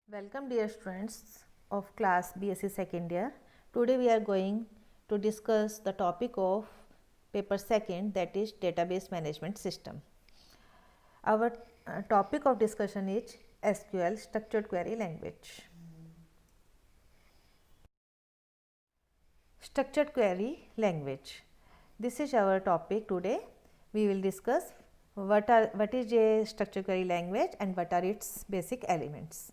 Welcome dear students of class BSc second year. Today we are going to discuss the topic of paper second, that is database management system. Our topic of discussion is SQL, structured query language. Structured query language. This is our topic today. We will discuss what is a structured query language and what are its basic elements.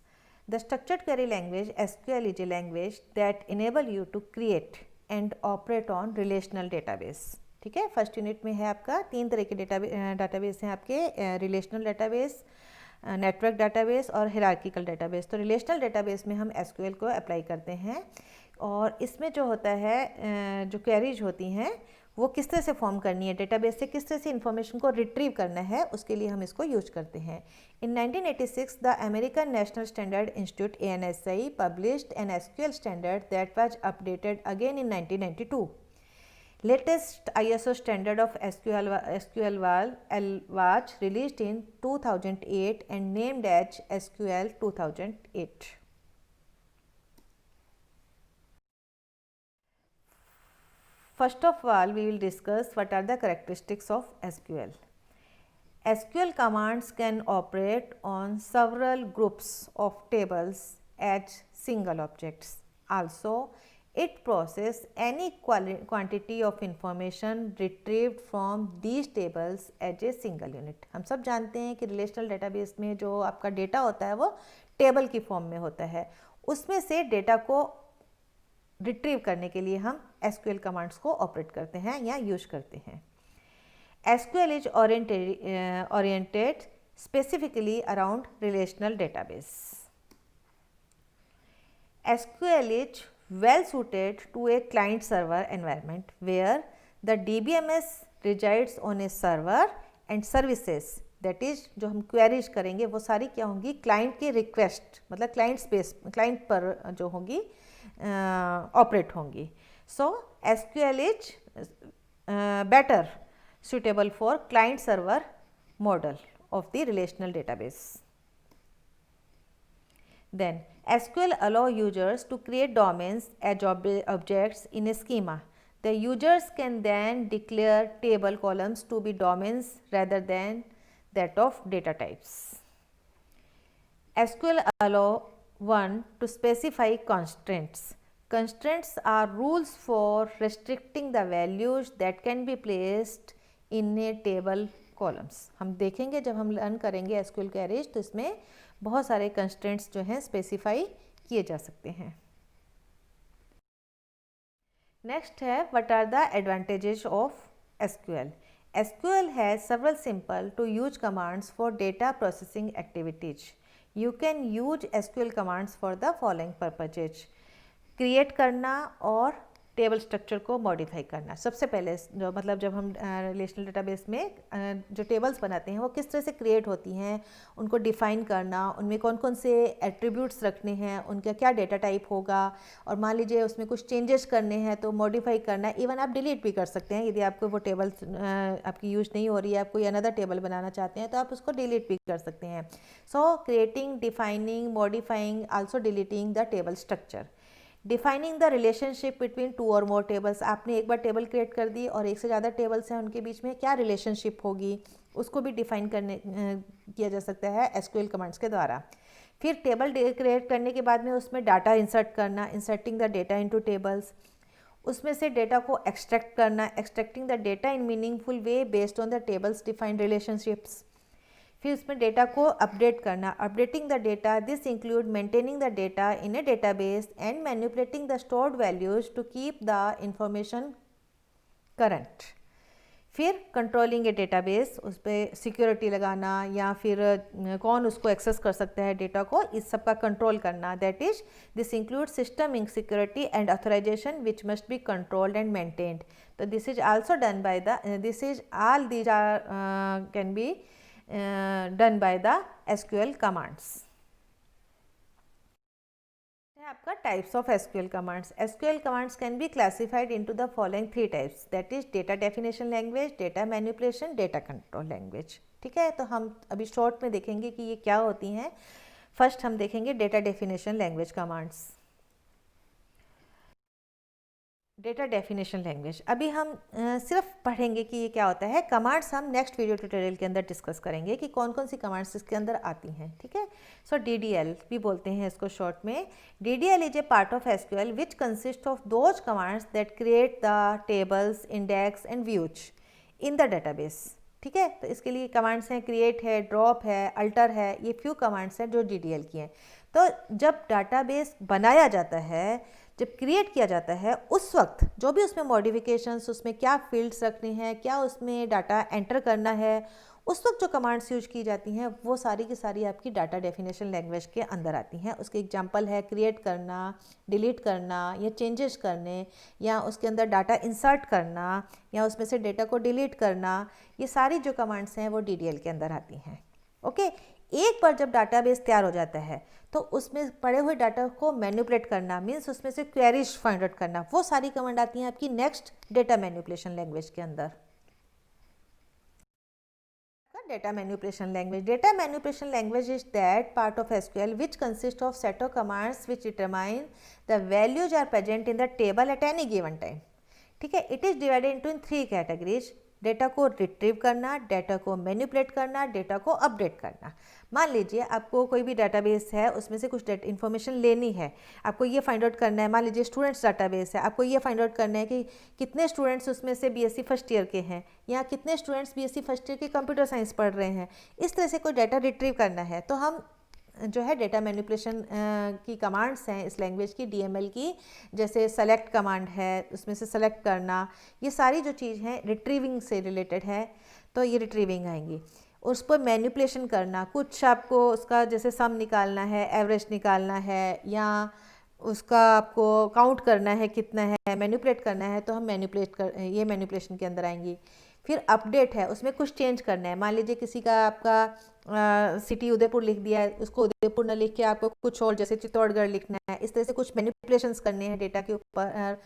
The structured query language SQL is a language that enable you to create and operate on relational database. ठीक है, first unit में है आपका तीन तरह के database हैं आपके, रिलेशनल डाटाबेस, नेटवर्क डाटाबेस और हिरार्किकल डाटाबेस. तो रिलेशनल डाटाबेस में हम एसक्यूएल को अप्लाई करते हैं और इसमें जो होता है जो क्वेरीज होती हैं वो किस तरह से फॉर्म करनी है, डेटाबेस से किस तरह से इन्फॉर्मेशन को रिट्रीव करना है, उसके लिए हम इसको यूज करते हैं. In 1986 the American National Standard Institute ANSI published an SQL standard that was updated again in 1992. Latest ISO standard of SQL was released in 2008 and named as SQL 2008. First of all, we will discuss what are the characteristics of SQL. SQL commands can operate on several groups of tables as single objects. Also, it process any quantity of information retrieved from these tables as a single unit. हम सब जानते हैं कि relational database में जो आपका data होता है वो टेबल की फॉर्म में होता है, उसमें से डेटा को रिट्रीव करने के लिए हम SQL कमांड्स को ऑपरेट करते हैं या यूज करते हैं. SQL is oriented specifically around relational database. SQL is well suited to a client server environment where the DBMS resides on a server and services, that is जो हम queries करेंगे वो सारी क्या होंगी, क्लाइंट की रिक्वेस्ट मतलब क्लाइंट पर जो होंगी ऑपरेट होंगी. सो SQL is better suitable for client server model of the relational database. Then SQL allow users to create domains as objects in a schema. The users can then declare table columns to be domains rather than that of data types. SQL allow one to specify constraints. Constraints are rules for restricting the values that can be placed in a table columns. हम देखेंगे जब हम learn करेंगे SQL queries तो इसमें बहुत सारे constraints जो हैं स्पेसिफाई किए जा सकते हैं. नेक्स्ट है what are the advantages of SQL. SQL has several simple to use commands for data processing activities. You can use SQL commands for the following purposes. Create करना और टेबल स्ट्रक्चर को modify करना. सबसे पहले जो मतलब जब हम रिलेशनल डेटाबेस में जो टेबल्स बनाते हैं वो किस तरह से क्रिएट होती हैं, उनको डिफ़ाइन करना, उनमें कौन कौन से एट्रीब्यूट्स रखने हैं, उनका क्या डेटा टाइप होगा, और मान लीजिए उसमें कुछ चेंजेस करने हैं तो मॉडिफाई करना. इवन आप डिलीट भी कर सकते हैं यदि आपको वो टेबल आपकी यूज नहीं हो रही है, आप कोई अनदर टेबल बनाना चाहते हैं तो आप उसको डिलीट भी कर सकते हैं. सो creating, defining, modifying, also deleting the table structure. Defining the relationship between two और मोर टेबल्स. आपने एक बार टेबल क्रिएट कर दी और एक से ज़्यादा टेबल्स हैं, उनके बीच में क्या रिलेशनशिप होगी उसको भी डिफाइन किया जा सकता है SQL कमांड्स के द्वारा. फिर टेबल क्रिएट करने के बाद में उसमें डाटा इंसर्ट करना, inserting the data into tables. उसमें से डेटा को एक्सट्रैक्ट करना, extracting the data in meaningful way based on the tables defined relationships. फिर उसमें डेटा को अपडेट करना, updating the data. This include maintaining the data in a database and manipulating the stored values to keep the information current. फिर controlling a database, उस पर security लगाना या फिर कौन उसको एक्सेस कर सकता है डेटा को, इस सब का कंट्रोल करना. That is this include system in security and authorisation which must be controlled and maintained. तो this is also done by this is all these are can be done by the SQL commands. आपका types of SQL commands. SQL commands can be classified into the following three types, that is data definition language, data manipulation, data control language. ठीक है, तो हम अभी short में देखेंगे कि ये क्या होती हैं. फर्स्ट हम देखेंगे data definition language commands. Data definition language अभी हम सिर्फ पढ़ेंगे कि ये क्या होता है। कमांड्स हम नेक्स्ट वीडियो ट्यूटोरियल के अंदर डिस्कस करेंगे कि कौन कौन सी कमांड्स इसके अंदर आती हैं, ठीक है। सो DDL भी बोलते हैं इसको शॉर्ट में। DDL is a part of SQL which consist of those commands that create the tables, index and views in the database, ठीक है। तो इसके लिए कमांड्स हैं क्रिएट है, ड्रॉप है, अल्टर है, ये फ्यू कमांड्स हैं जो DDL की हैं। तो जब डाटाबेस बनाया जाता है, जब क्रिएट किया जाता है, उस वक्त जो भी उसमें मॉडिफिकेशंस, उसमें क्या फील्ड्स रखने हैं, क्या उसमें डाटा एंटर करना है, उस वक्त जो कमांड्स यूज की जाती हैं वो सारी की सारी आपकी डाटा डेफिनेशन लैंग्वेज के अंदर आती हैं। उसके एग्जांपल है क्रिएट करना, डिलीट करना या चेंजेस करने, या उसके अंदर डाटा इंसर्ट करना या उसमें से डेटा को डिलीट करना, ये सारी जो कमांड्स हैं वो DDL के अंदर आती हैं, ओके। एक बार जब डाटाबेस तैयार हो जाता है तो उसमें पड़े हुए डाटा को मैनिपुलेट करना, मीन्स उसमें से क्वेरीज फाइंड आउट करना, वो सारी कमांड आती हैं आपकी नेक्स्ट डेटा मैनिपुलेशन लैंग्वेज के अंदर। Data manipulation language, data manipulation language is that part of SQL which consists of set of commands which determine the values are present in the table at any given time, ठीक है। It is divided into 3 categories: data को retrieve करना, data को manipulate करना, data को update करना। मान लीजिए आपको कोई भी डाटाबेस है, उसमें से कुछ इन्फॉर्मेशन लेनी है, आपको ये फाइंड आउट करना है। मान लीजिए स्टूडेंट्स डाटाबेस है, आपको ये फाइंड आउट करना है कि कितने स्टूडेंट्स उसमें से BSc फर्स्ट ईयर के हैं या कितने स्टूडेंट्स BSc फर्स्ट ईयर के कंप्यूटर साइंस पढ़ रहे हैं। इस तरह से कोई डाटा रिट्रीव करना है तो हम जो है डेटा मैनिपुलेशन की कमांड्स हैं इस लैंग्वेज की, DML की, जैसे सेलेक्ट कमांड है, उसमें से सेलेक्ट करना, ये सारी जो चीज़ हैं रिट्रीविंग से रिलेटेड है, तो ये रिट्रीविंग आएंगी। उस पर मैनिपुलेशन करना, कुछ आपको उसका जैसे सम निकालना है, एवरेज निकालना है, या उसका आपको काउंट करना है कितना है, मैनिपुलेट करना है, तो हम ये मैनिपुलेशन के अंदर आएंगी। फिर अपडेट है, उसमें कुछ चेंज करना है। मान लीजिए किसी का आपका सिटी उदयपुर लिख दिया है, उसको उदयपुर न लिख के आपको कुछ और जैसे चित्तौड़गढ़ लिखना है। इस तरह से कुछ मैनिपुलेशंस करने हैं डेटा के ऊपर,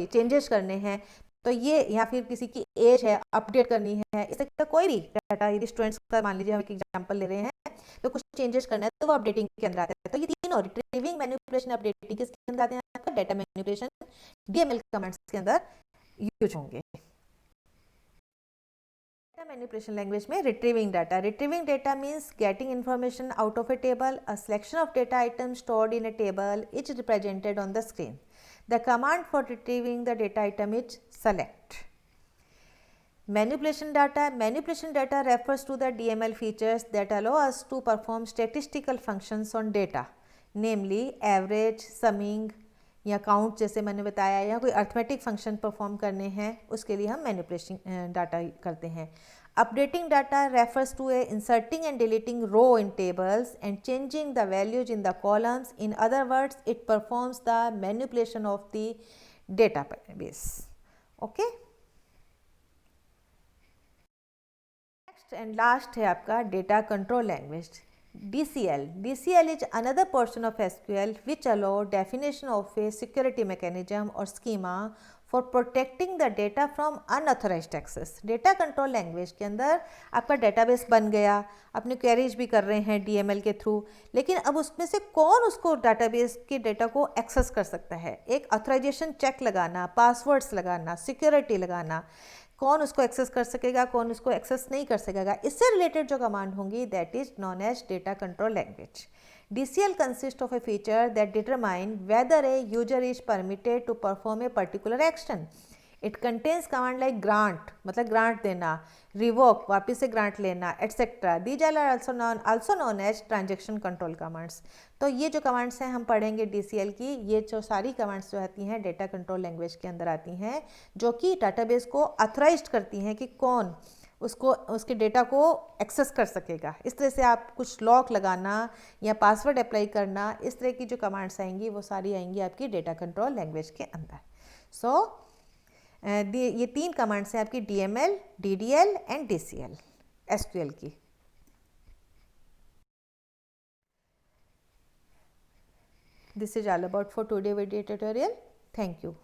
चेंजेस करने हैं, तो ये, या फिर किसी की एज है अपडेट करनी है, इस तरह का कोई भी डाटा, यदि स्टूडेंट्स का मान लीजिए हम एक एग्जांपल ले रहे हैं, तो कुछ चेंजेस करना है तो वो अपडेटिंग के अंदर आता है। तो ये तीनों रिट्रीविंग, मैनिपुलेशन, अपडेटिंग किसके अंदर आते हैं? आपका डेटा मैनिपुलेशन DML कमांड्स के अंदर यूज होंगे। Manipulation language में retrieving data means getting information out of a table. A selection of data items stored in a table is represented on the screen. The command for retrieving the data item is select. Manipulation data refers to the DML features that allow us to perform statistical functions on data, namely average, summing या count, जैसे मैंने बताया, या कोई arithmetic function perform करने हैं, उसके लिए हम मैनिपुलेशन डाटा करते हैं। Updating data refers to inserting and deleting row in tables and changing the values in the columns. In other words it performs the manipulation of the data base, okay. Next and last है आपका data control language, DCL. DCL is another portion of SQL which allow definition of a security mechanism or schema for protecting the data from unauthorized access. Data control language के अंदर आपका database बन गया, अपने queries भी कर रहे हैं DML के थ्रू, लेकिन अब उसमें से कौन उसको डाटाबेस के डेटा को एक्सेस कर सकता है? एक ऑथराइजेशन चेक लगाना, पासवर्ड्स लगाना, सिक्योरिटी लगाना, कौन उसको एक्सेस कर सकेगा, कौन उसको एक्सेस नहीं कर सकेगा, इससे रिलेटेड जो कमांड होंगी that is known as data control language. DCL consists of a feature that determine whether a user is permitted to perform a particular action. It contains command like grant, मतलब grant देना, revoke, वापस से grant लेना, etc. These are also known as transaction control commands. तो ये जो commands हैं हम पढ़ेंगे DCL की, ये जो सारी कमांड्स जो आती हैं डेटा कंट्रोल लैंग्वेज के अंदर आती हैं, जो कि डाटाबेस को ऑथराइज्ड करती हैं कि कौन उसको, उसके डेटा को एक्सेस कर सकेगा। इस तरह से आप कुछ लॉक लगाना या पासवर्ड अप्लाई करना, इस तरह की जो कमांड्स आएंगी वो सारी आएंगी आपकी डेटा कंट्रोल लैंग्वेज के अंदर। सो ये 3 कमांड्स हैं आपकी DML, DDL and DCL SQL की। This is all about for today video tutorial. Thank you.